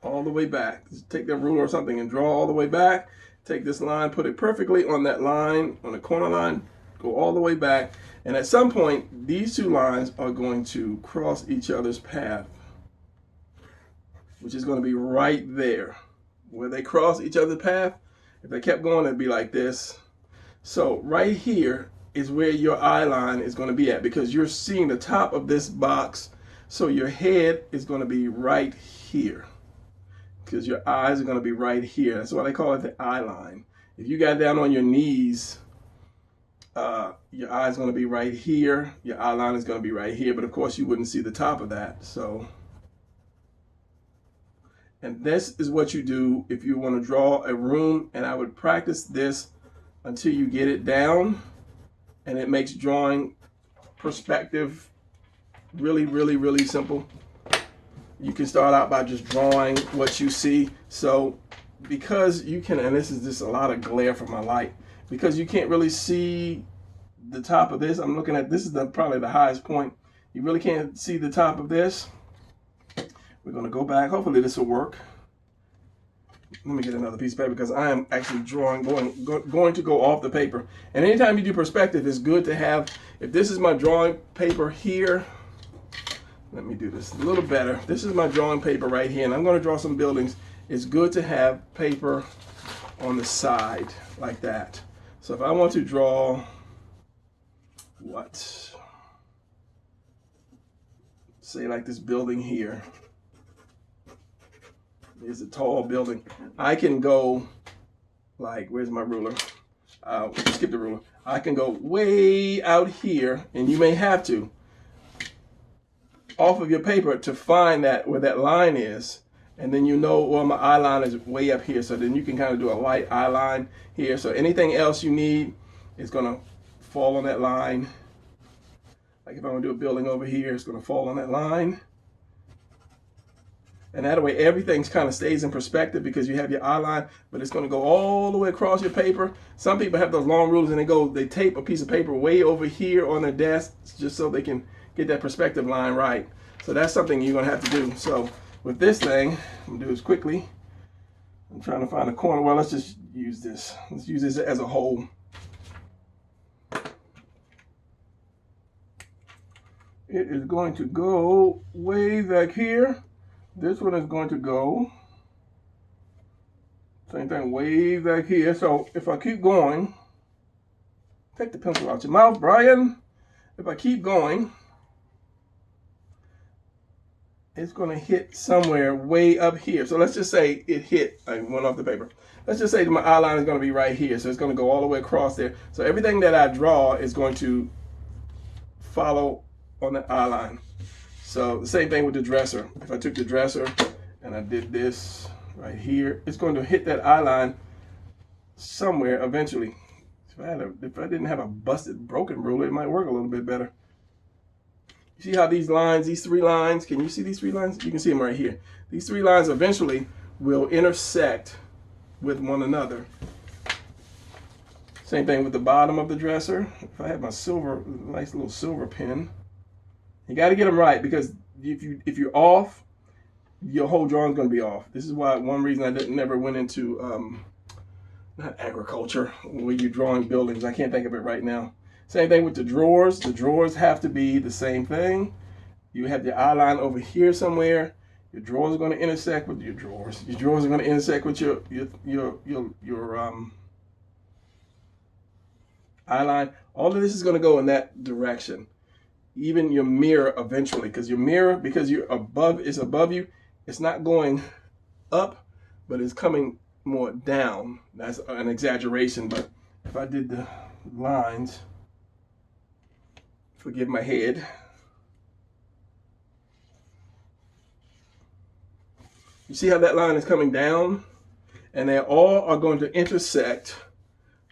all the way back. Just take that ruler or something and draw all the way back. Take this line, put it perfectly on that line, on the corner line, go all the way back. And at some point, these two lines are going to cross each other's path, which is going to be right there. Where they cross each other's path, if they kept going, it'd be like this. So right here is where your eye line is going to be at, because you're seeing the top of this box. So your head is going to be right here, because your eyes are going to be right here. That's why they call it the eye line. If you got down on your knees, your eye is going to be right here. Your eye line is going to be right here, but of course you wouldn't see the top of that. So, and this is what you do if you want to draw a room, and I would practice this until you get it down, and it makes drawing perspective really, really, really simple. You can start out by just drawing what you see. So because you can, and this is just a lot of glare from my light, because you can't really see the top of this. I'm looking at, this is probably the highest point. You really can't see the top of this. We're going to go back. Hopefully this will work. Let me get another piece of paper because I am actually drawing, going to go off the paper. And anytime you do perspective, it's good to have, if this is my drawing paper here, let me do this a little better. This is my drawing paper right here, and I'm going to draw some buildings. It's good to have paper on the side like that. So if I want to draw what? Say like this building here. It's a tall building. I can go like, where's my ruler? Skip the ruler. I can go way out here, and you may have to, off of your paper to find that where that line is. And then you know, well, my eye line is way up here. So then you can kind of do a light eye line here. So anything else you need is going to fall on that line. Like if I want to do a building over here, it's going to fall on that line. And that way everything kind of stays in perspective because you have your eye line, but it's going to go all the way across your paper. Some people have those long rulers and they tape a piece of paper way over here on their desk just so they can get that perspective line right. So that's something you're going to have to do. So with this thing, I'm going to do this quickly. I'm trying to find a corner. Well, let's just use this. Let's use this as a whole. It is going to go way back here. This one is going to go, same thing, way back here. So if I keep going, take the pencil out your mouth, Brian. If I keep going, it's going to hit somewhere way up here. So let's just say it hit, I went off the paper. Let's just say my eye line is going to be right here. So it's going to go all the way across there. So everything that I draw is going to follow on the eye line. So the same thing with the dresser. If I took the dresser and I did this right here, it's going to hit that eye line somewhere eventually. If I didn't have a busted, broken ruler, it might work a little bit better. You see how these lines, these three lines, can you see these three lines? You can see them right here. These three lines eventually will intersect with one another. Same thing with the bottom of the dresser. If I had my silver, nice little silver pen, you got to get them right because if you're off, your whole drawing is going to be off. This is why one reason I never went into not agriculture, where you're drawing buildings. I can't think of it right now. Same thing with the drawers. The drawers have to be the same thing. You have your eye line over here somewhere. Your drawers are going to intersect with your drawers. Your drawers are going to intersect with your eye line. All of this is going to go in that direction. Even your mirror eventually, because your mirror, because you're above, it's above you, it's not going up, but it's coming more down. That's an exaggeration, but if I did the lines, forgive my head. You see how that line is coming down? And they all are going to intersect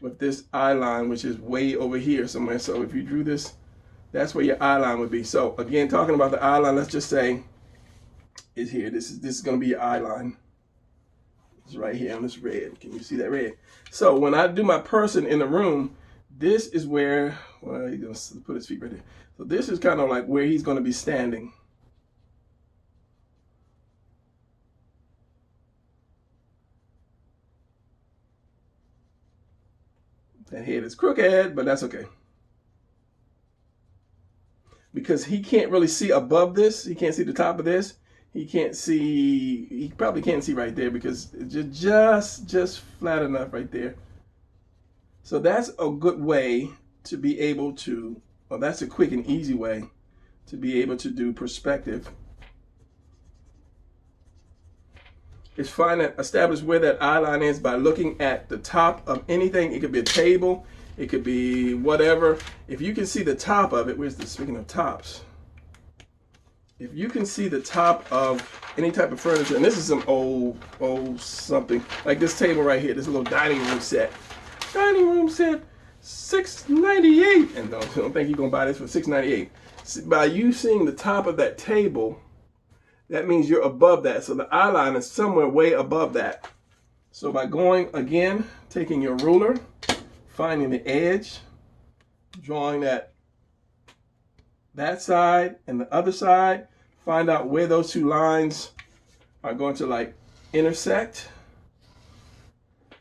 with this eye line, which is way over here somewhere. So if you drew this, that's where your eye line would be. So again, talking about the eye line, let's just say is here. This is going to be your eye line. It's right here on this red. Can you see that red? So when I do my person in the room, this is where, well, he's going to put his feet right there. So this is kind of like where he's going to be standing. That head is crooked, but that's okay. Because he can't really see above this. He can't see the top of this. He can't see, he probably can't see right there because it's just flat enough right there. So that's a good way to be able to, well, that's a quick and easy way to be able to do perspective. Establish where that eye line is by looking at the top of anything. It could be a table, It could be whatever. If you can see the top of it, speaking of tops, if you can see the top of any type of furniture, and this is some old something, like this table right here, this little dining room set. Dining room set, $6.98. And don't think you're gonna buy this for $6.98. By you seeing the top of that table, that means you're above that. So the eye line is somewhere way above that. So by going again, taking your ruler, finding the edge, drawing that side and the other side, find out where those two lines are going to like intersect.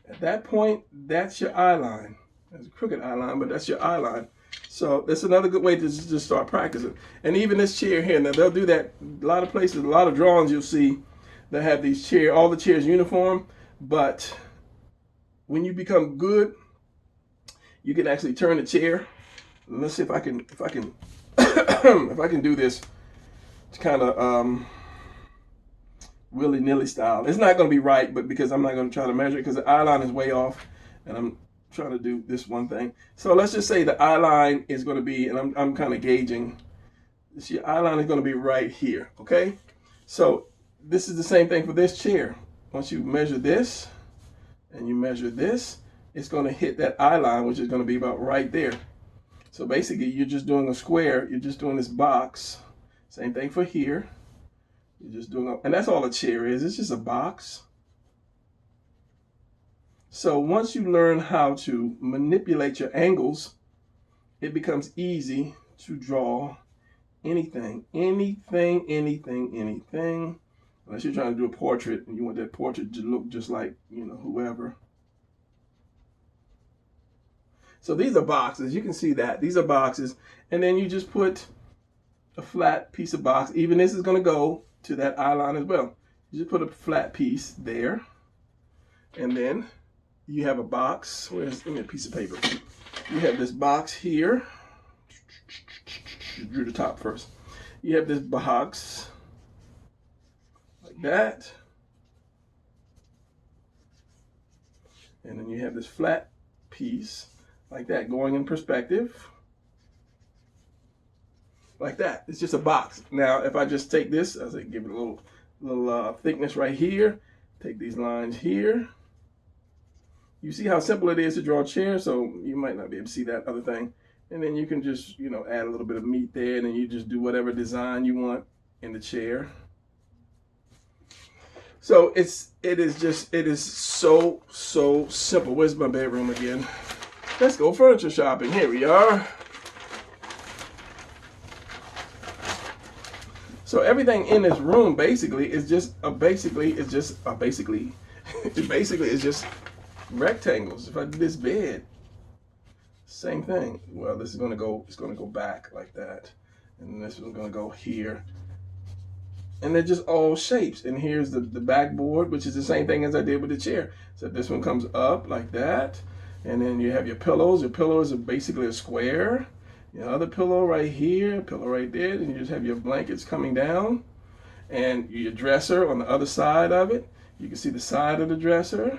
At that point, that's your eye line. There's a crooked eye line, but that's your eye line. So that's another good way to just start practicing. And even this chair here, now they'll do that a lot of places, a lot of drawings you'll see that have these chairs, all the chairs uniform, but when you become good, you can actually turn the chair. Let's see if I can if I can do this kind of willy-nilly style. It's not going to be right, but because I'm not going to try to measure it because the eye line is way off, and I'm trying to do this one thing. So let's just say the eye line is going to be, and I'm kind of gauging. Your eye line is going to be right here, okay? So this is the same thing for this chair. Once you measure this and you measure this, it's going to hit that eye line, which is going to be about right there. So basically, you're just doing a square. You're just doing this box. Same thing for here. You're just doing, and that's all a chair is. It's just a box. So once you learn how to manipulate your angles, it becomes easy to draw anything. Unless you're trying to do a portrait and you want that portrait to look just like, you know, whoever. So these are boxes. You can see that. These are boxes. And then you just put a flat piece of box. Even this is going to go to that eye line as well. You just put a flat piece there. And then you have a box. Give me a piece of paper. You have this box here. You drew the top first. You have this box like that. And then you have this flat piece like that going in perspective. Like that. It's just a box. Now, if I just take this, I say give it a little thickness right here. Take these lines here. You see how simple it is to draw a chair, so you might not be able to see that other thing. And then you can just, you know, add a little bit of meat there, and then you just do whatever design you want in the chair. So it is so simple. Where's my bedroom again? Let's go furniture shopping. Here we are. So everything in this room basically is just rectangles. If I do this bed, same thing. Well, this is gonna go, it's gonna go back like that. And this one's gonna go here. And they're just all shapes. And here's the backboard, which is the same thing as I did with the chair. So this one comes up like that. And then you have your pillows. Your pillows are basically a square. Your other pillow right here, pillow right there. And you just have your blankets coming down. And your dresser on the other side of it. You can see the side of the dresser.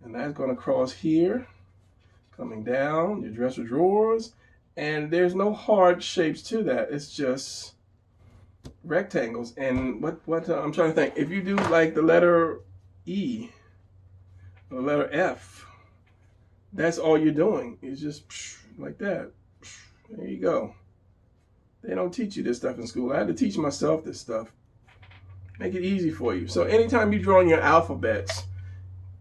And that's going to cross here, coming down, your dresser drawers. And there's no hard shapes to that. It's just rectangles. And what I'm trying to think, if you do like the letter E or letter F, that's all you're doing. It's just like that. There you go. They don't teach you this stuff in school. I had to teach myself this stuff. Make it easy for you. So anytime you're drawing your alphabets,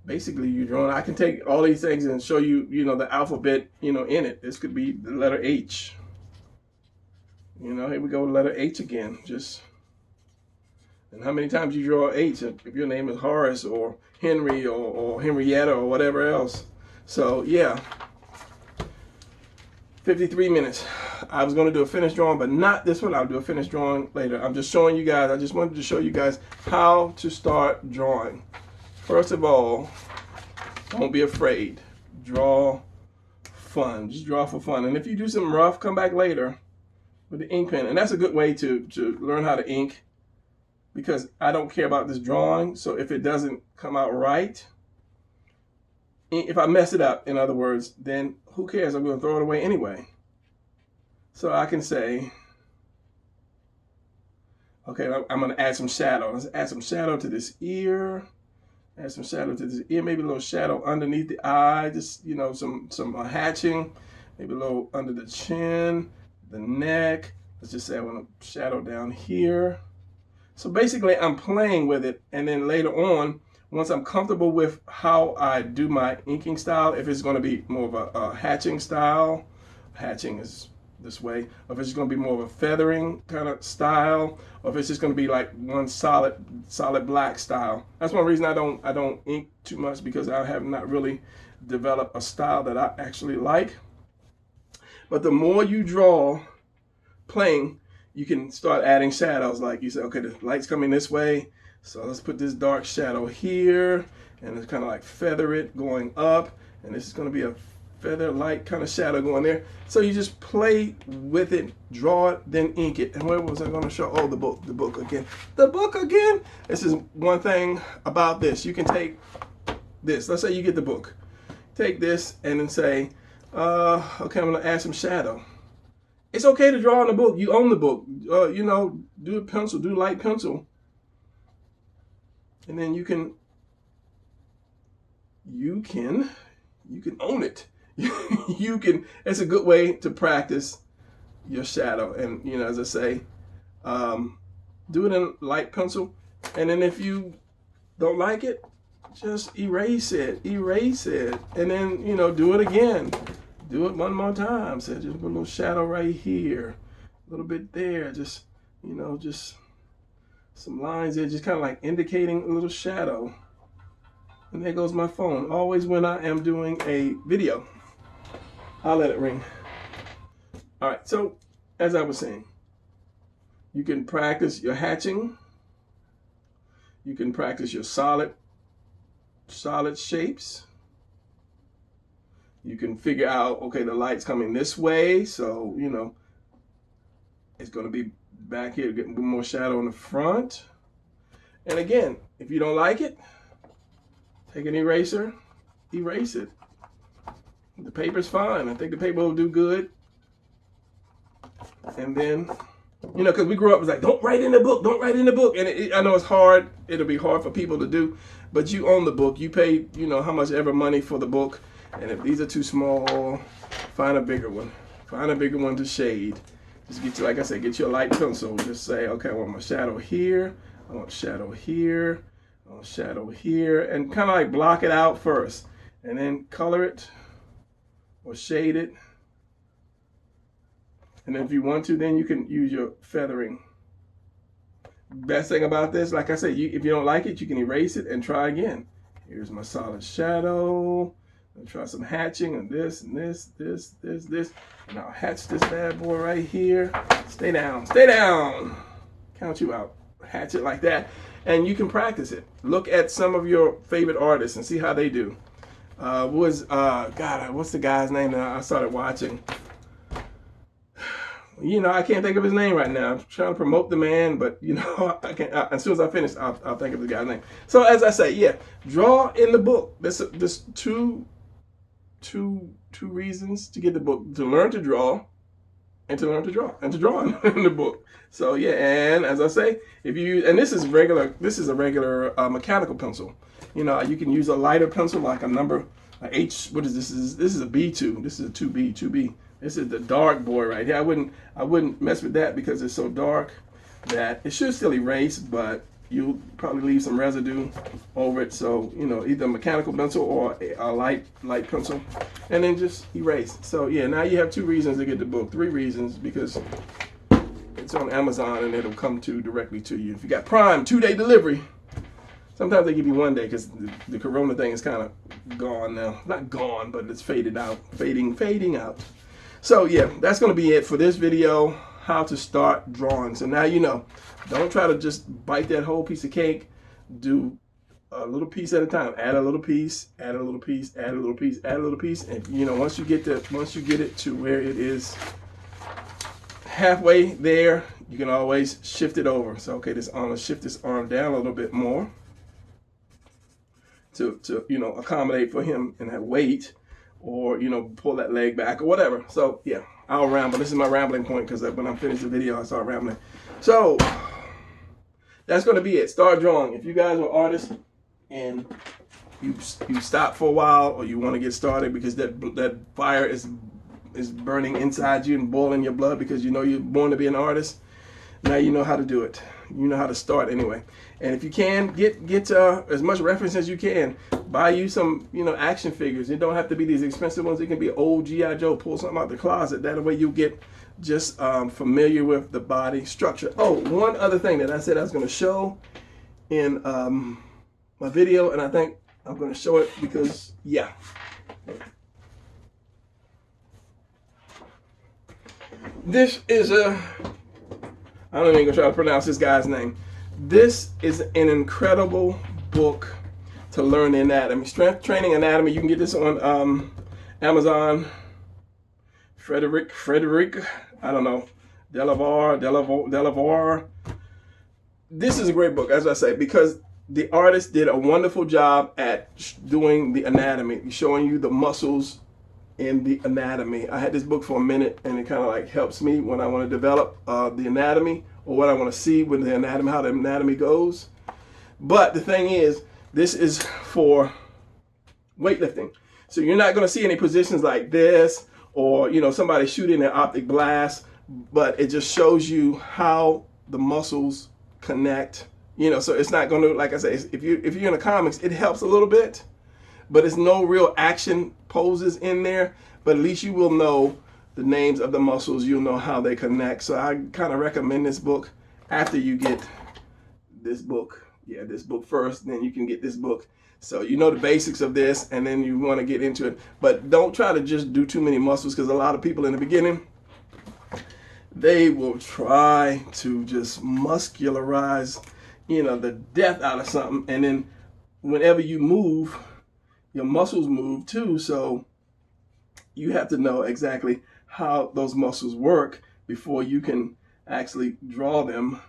basically you're drawing, I can take all these things and show you, you know, the alphabet, you know, in it. This could be the letter H. You know, here we go, letter H again. Just, and how many times you draw H if your name is Horace or Henry or Henrietta or whatever else. So yeah, 53 minutes. I was going to do a finished drawing, but not this one. I'll do a finished drawing later. I'm just showing you guys, I just wanted to show you guys how to start drawing. First of all, don't be afraid. Draw fun. Just draw for fun. And if you do something rough, come back later with the ink pen. And that's a good way to learn how to ink, because I don't care about this drawing. So if it doesn't come out right, if I mess it up, in other words, then who cares? I'm going to throw it away anyway. So I can say, okay, I'm going to add some shadow. Let's add some shadow to this ear. Add some shadow to this ear. Maybe a little shadow underneath the eye. Just, you know, some hatching. Maybe a little under the chin, the neck. Let's just say I want a shadow down here. So basically, I'm playing with it. And then later on, once I'm comfortable with how I do my inking style, if it's going to be more of a hatching style, hatching is this way, or if it's going to be more of a feathering kind of style, or if it's just going to be like one solid black style. That's one reason I don't ink too much, because I have not really developed a style that I actually like. But the more you draw playing, you can start adding shadows. Like you say, okay, the light's coming this way, so let's put this dark shadow here, and it's kind of like feather it going up, and this is going to be a feather light kind of shadow going there. So you just play with it, draw it, then ink it. And where was I going to show? Oh, the book again. The book again. This is one thing about this. You can take this. Let's say you get the book. Take this and then say, okay, I'm going to add some shadow. It's okay to draw in the book. You own the book. You know, do a pencil, do light pencil. And then you can own it. You can, it's a good way to practice your shadow. And, you know, as I say, do it in light pencil. And then if you don't like it, just erase it. And then, you know, do it again. Do it one more time. So just put a little shadow right here, a little bit there. Just, you know, just some lines there, just kind of like indicating a little shadow. And there goes my phone. Always when I am doing a video, I'll let it ring. All right, so as I was saying, you can practice your hatching. You can practice your solid shapes. You can figure out, okay, the light's coming this way, so, you know, it's going to be back here, getting more shadow in the front. And again, if you don't like it, take an eraser, erase it. The paper's fine. I think the paper will do good. And then, you know, because we grew up, it was like, don't write in the book, don't write in the book. And I know it's hard. It'll be hard for people to do. But you own the book. You pay, you know, how much ever money for the book. And if these are too small, find a bigger one. Find a bigger one to shade. Just get you, like I said, get you a light pencil. Just say, okay, I want my shadow here. I want shadow here. I want shadow here. And kind of like block it out first. And then color it or shade it. And if you want to, then you can use your feathering. Best thing about this, like I said, if you don't like it, you can erase it and try again. Here's my solid shadow. I'll try some hatching and this and this. And I'll hatch this bad boy right here. Stay down, stay down. Count you out. Hatch it like that. And you can practice it. Look at some of your favorite artists and see how they do. God, what's the guy's name that I started watching? You know, I can't think of his name right now. I'm trying to promote the man, but you know, I can't. As soon as I finish, I'll think of the guy's name. So as I say, yeah, draw in the book. There's two reasons to get the book: to learn to draw, and to learn to draw, and to draw in the book. So yeah, and as I say, if you this is a regular mechanical pencil. You know, you can use a lighter pencil like a H. What is this? This is a B2. This is a 2B. This is the dark boy right here. I wouldn't mess with that because it's so dark that it should still erase, but you'll probably leave some residue over it. So, you know, either a mechanical pencil or a light pencil, and then just erase. So yeah, now you have 2 reasons to get the book. 3 reasons, because it's on Amazon and it'll come directly to you. If you got Prime, 2-day delivery. Sometimes they give you 1 day because the Corona thing is kind of gone now. Not gone, but it's fading out. So yeah, that's going to be it for this video, how to start drawing. So now you know, don't try to just bite that whole piece of cake. Do a little piece at a time. Add a little piece, add a little piece, add a little piece, add a little piece. And you know, once you get it to where it is halfway there, you can always shift it over. So okay, I'm going to shift this arm down a little bit more to you know, accommodate for him in that weight. or, you know, pull that leg back or whatever. So yeah, I'll ramble. This is my rambling point because when I'm finished the video, I start rambling. So that's going to be it. Start drawing. If you guys are artists and you stop for a while, or you want to get started because that fire is burning inside you and boiling your blood because you know you're born to be an artist, now you know how to do it. You know how to start anyway. And if you can, get as much reference as you can. Buy you some, you know, action figures. It don't have to be these expensive ones. It can be old G.I. Joe. Pull something out the closet. That way you get just familiar with the body structure. Oh, one other thing that I said I was going to show in my video, and I think I'm going to show it because, yeah. This is I don't even gonna try to pronounce this guy's name. This is an incredible book to learn the anatomy. Strength Training Anatomy. You can get this on Amazon. Frederick, I don't know, Delavar. This is a great book, as I say, because the artist did a wonderful job at doing the anatomy, showing you the muscles in the anatomy. I had this book for a minute, and it kind of like helps me when I want to develop the anatomy, or what I want to see with the anatomy, how the anatomy goes. But the thing is, this is for weightlifting. So you're not going to see any positions like this, or, you know, somebody shooting an optic blast, but it just shows you how the muscles connect. You know, so it's not going to, like I say, if you're in the comics, it helps a little bit, but it's no real action poses in there. But at least you will know the names of the muscles. You'll know how they connect. So I kind of recommend this book after you get this book. Yeah, this book first, then you can get this book. So you know the basics of this, and then you want to get into it. But don't try to just do too many muscles, because a lot of people in the beginning, they will try to just muscularize, you know, the death out of something. And then whenever you move, your muscles move too. So you have to know exactly how those muscles work before you can actually draw them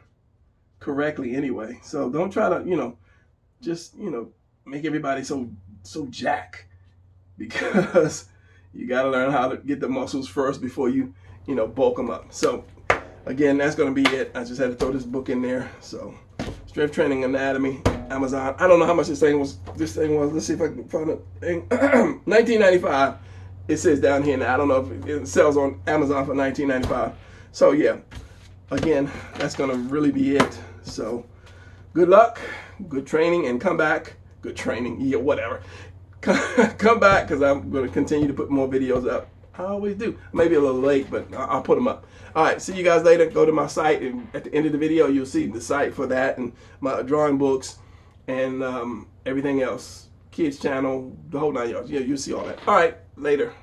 correctly anyway. So don't try to, you know, just, you know, make everybody so jack, because you got to learn how to get the muscles first before you know, bulk them up. So again, that's going to be it. I just had to throw this book in there. So Strength Training Anatomy, Amazon. I don't know how much this thing was. Let's see if I can find it. $19.95. It says down here now. I don't know if it sells on Amazon for $19.95. So yeah, again, that's going to really be it. So good luck, good training, and come back. Good training, yeah, whatever. Come back, because I'm going to continue to put more videos up. I always do. Maybe a little late, but I'll put them up. All right, see you guys later. Go to my site, and at the end of the video, you'll see the site for that, and my drawing books, and everything else. Kids channel, the whole 9 yards. Yeah, you'll see all that. All right, later.